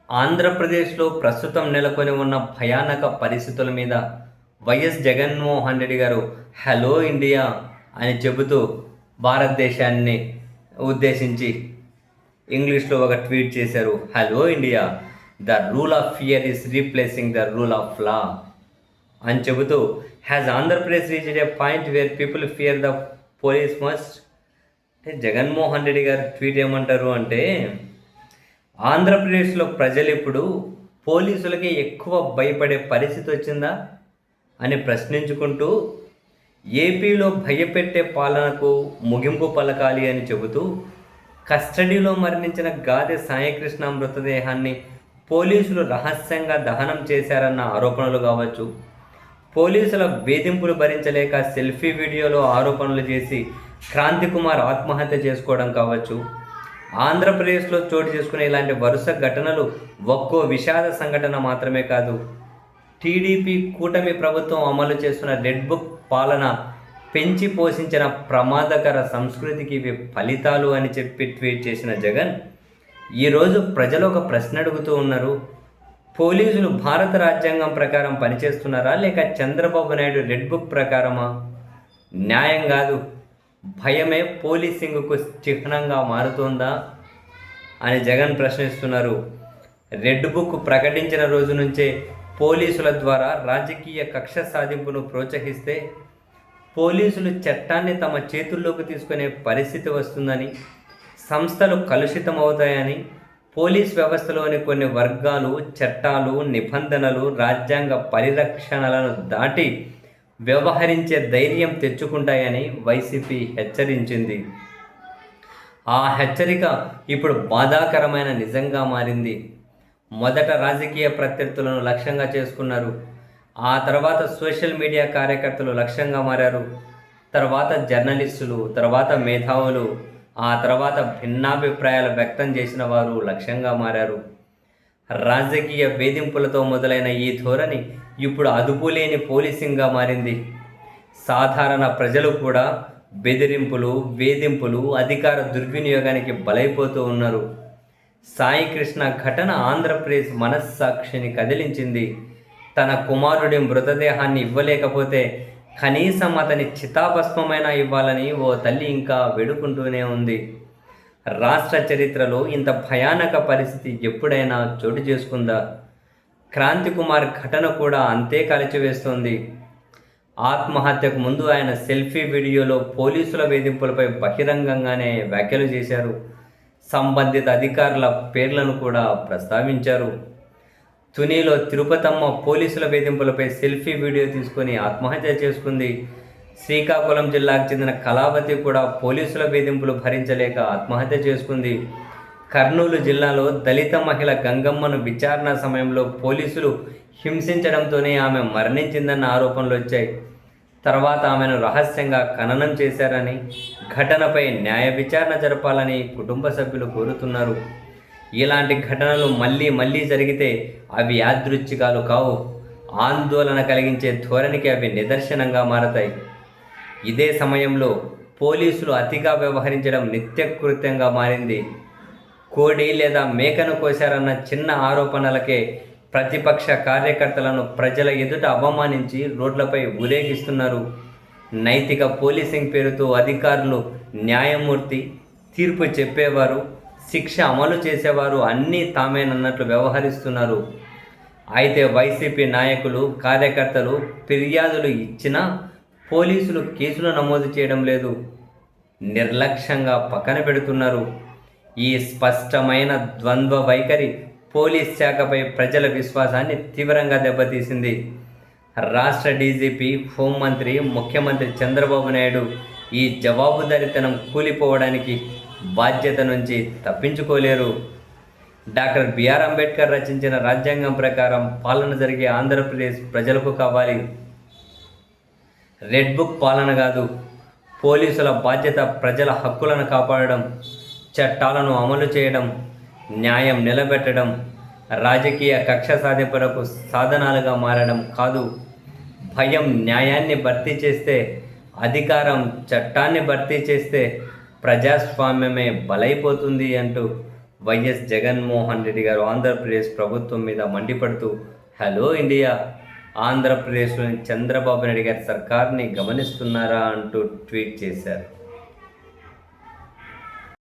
ఆంధ్రప్రదేశ్లో ప్రస్తుతం నెలకొని ఉన్న భయానక పరిస్థితుల మీద వైఎస్ జగన్మోహన్ రెడ్డి గారు హలో ఇండియా అని చెబుతూ భారతదేశాన్ని ఉద్దేశించి ఇంగ్లీష్లో ఒక ట్వీట్ చేశారు. Hello India, the rule of fear is replacing the rule of law అని చెబుతూ has Andhra Pradesh reached A point where people fear the police must. అంటే జగన్మోహన్ రెడ్డి గారు ట్వీట్ ఏమంటారు అంటే, ఆంధ్రప్రదేశ్లో ప్రజలు ఇప్పుడు పోలీసులకి ఎక్కువ భయపడే పరిస్థితి వచ్చిందా అని ప్రశ్నించుకుంటూ ఏపీలో భయపెట్టే పాలనకు ముగింపు పలకాలి అని చెబుతూ కస్టడీలో మరణించిన గాదె సాయికృష్ణ మృతదేహాన్ని పోలీసులు రహస్యంగా దహనం చేశారన్న ఆరోపణలు కావచ్చు, పోలీసుల వేధింపులు భరించలేక సెల్ఫీ వీడియోలో ఆరోపణలు చేసి క్రాంతికుమార్ ఆత్మహత్య చేసుకోవడం కావచ్చు, ఆంధ్రప్రదేశ్లో చోటు చేసుకునే ఇలాంటి వరుస ఘటనలు ఒక్కో విషాద సంఘటన మాత్రమే కాదు, టీడీపీ కూటమి ప్రభుత్వం అమలు చేస్తున్న రెడ్ బుక్ పాలన పెంచి పోషించిన ప్రమాదకర సంస్కృతికి ఇవి ఫలితాలు అని చెప్పి ట్వీట్ చేసిన జగన్ ఈరోజు ప్రజలు ఒక ప్రశ్న అడుగుతూ ఉన్నారు. పోలీసులు భారత రాజ్యాంగం ప్రకారం పనిచేస్తున్నారా లేక చంద్రబాబు నాయుడు రెడ్ బుక్ ప్రకారమా? న్యాయం కాదు, భయమే పోలీసింగ్కు చిహ్నంగా మారుతోందా అని జగన్ ప్రశ్నిస్తున్నారు. రెడ్ బుక్ ప్రకటించిన రోజు నుంచే పోలీసుల ద్వారా రాజకీయ కక్ష సాధింపును ప్రోత్సహిస్తే పోలీసులు చట్టాన్ని తమ చేతుల్లోకి తీసుకునే పరిస్థితి వస్తుందని, సంస్థలు కలుషితం అవుతాయని, పోలీస్ వ్యవస్థలోని కొన్ని వర్గాలు చట్టాలు నిబంధనలు రాజ్యాంగ పరిరక్షణలను దాటి వ్యవహరించే ధైర్యం తెచ్చుకుంటాయని వైసీపీ హెచ్చరించింది. ఆ హెచ్చరిక ఇప్పుడు బాధాకరమైన నిజంగా మారింది. మొదట రాజకీయ ప్రత్యర్థులను లక్ష్యంగా చేసుకున్నారు, ఆ తర్వాత సోషల్ మీడియా కార్యకర్తలు లక్ష్యంగా మారారు, తర్వాత జర్నలిస్టులు, తర్వాత మేధావులు, ఆ తర్వాత భిన్నాభిప్రాయాలు వ్యక్తం చేసిన వారు లక్ష్యంగా మారారు. రాజకీయ వేధింపులతో మొదలైన ఈ ధోరణి ఇప్పుడు అదుపులేని పోలీసింగ్గా మారింది. సాధారణ ప్రజలు కూడా బెదిరింపులు, వేధింపులు, అధికార దుర్వినియోగానికి బలైపోతూ ఉన్నారు. సాయికృష్ణ ఘటన ఆంధ్రప్రదేశ్ మనస్సాక్షిని కదిలించింది. తన కుమారుడి మృతదేహాన్ని ఇవ్వలేకపోతే కనీసం అతని చితాభస్మమైనా ఇవ్వాలని ఓ తల్లి ఇంకా వేడుకుంటూనే ఉంది. రాష్ట్ర చరిత్రలో ఇంత భయానక పరిస్థితి ఎప్పుడైనా చోటు చేసుకుందా? క్రాంతికుమార్ ఘటన కూడా అంతే కలిచివేస్తోంది. ఆత్మహత్యకు ముందు ఆయన సెల్ఫీ వీడియోలో పోలీసుల వేధింపులపై బహిరంగంగానే వ్యాఖ్యలు చేశారు. సంబంధిత అధికారుల పేర్లను కూడా ప్రస్తావించారు. తునిలో తిరుపతమ్మ పోలీసుల వేధింపులపై సెల్ఫీ వీడియో తీసుకొని ఆత్మహత్య చేసుకుంది. శ్రీకాకుళం జిల్లాకు చెందిన కళావతి కూడా పోలీసుల వేధింపులు భరించలేక ఆత్మహత్య చేసుకుంది. కర్నూలు జిల్లాలో దళిత మహిళ గంగమ్మను విచారణ సమయంలో పోలీసులు హింసించడంతోనే ఆమె మరణించిందన్న ఆరోపణలు వచ్చాయి. తర్వాత ఆమెను రహస్యంగా ఖననం చేశారని, ఘటనపై న్యాయ విచారణ జరపాలని కుటుంబ సభ్యులు కోరుతున్నారు. ఇలాంటి ఘటనలు మళ్ళీ జరిగితే అవి యాదృచ్ఛికాలు కావు, ఆందోళన కలిగించే ధోరణికి అవి నిదర్శనంగా మారతాయి. ఇదే సమయంలో పోలీసులు అతిగా వ్యవహరించడం నిత్యకృత్యంగా మారింది. కోడి లేదా మేకను కోశారన్న చిన్న ఆరోపణలకే ప్రతిపక్ష కార్యకర్తలను ప్రజల ఎదుట అవమానించి రోడ్లపై ఊరేగిస్తున్నారు. నైతిక పోలీసింగ్ పేరుతో అధికారులు, న్యాయమూర్తి, తీర్పు చెప్పేవారు, శిక్ష అమలు చేసేవారు అన్నీ తామేనన్నట్లు వ్యవహరిస్తున్నారు. అయితే వైసీపీ నాయకులు, కార్యకర్తలు ఫిర్యాదులు ఇచ్చినా పోలీసులు కేసులు నమోదు చేయడం లేదు, నిర్లక్ష్యంగా పక్కన పెడుతున్నారు. ఈ స్పష్టమైన ద్వంద్వ వైఖరి పోలీస్ శాఖపై ప్రజల విశ్వాసాన్ని తీవ్రంగా దెబ్బతీసింది. రాష్ట్ర డీజీపీ, హోంమంత్రి, ముఖ్యమంత్రి చంద్రబాబు నాయుడు ఈ జవాబుదారీతనం కూలిపోవడానికి బాధ్యత నుంచి తప్పించుకోలేరు. డాక్టర్ బిఆర్ అంబేద్కర్ రచించిన రాజ్యాంగం ప్రకారం పాలన జరిగే ఆంధ్రప్రదేశ్ ప్రజలకు కావాలి. రెడ్ బుక్ పాలన కాదు. పోలీసుల బాధ్యత ప్రజల హక్కులను కాపాడడం, చట్టాలను అమలు చేయడం, న్యాయం నిలబెట్టడం, రాజకీయ కక్ష సాధింపులకు సాధనాలుగా మారడం కాదు. భయం న్యాయాన్ని భర్తీ చేస్తే, అధికారం చట్టాన్ని భర్తీ చేస్తే ప్రజాస్వామ్యమే బలైపోతుంది అంటూ వైఎస్ జగన్మోహన్ రెడ్డి గారు ఆంధ్రప్రదేశ్ ప్రభుత్వం మీద మండిపడుతూ హలో ఇండియా, ఆంధ్రప్రదేశ్లోని చంద్రబాబు నాయుడు గారి సర్కార్ని గమనిస్తున్నారా అంటూ ట్వీట్ చేశారు.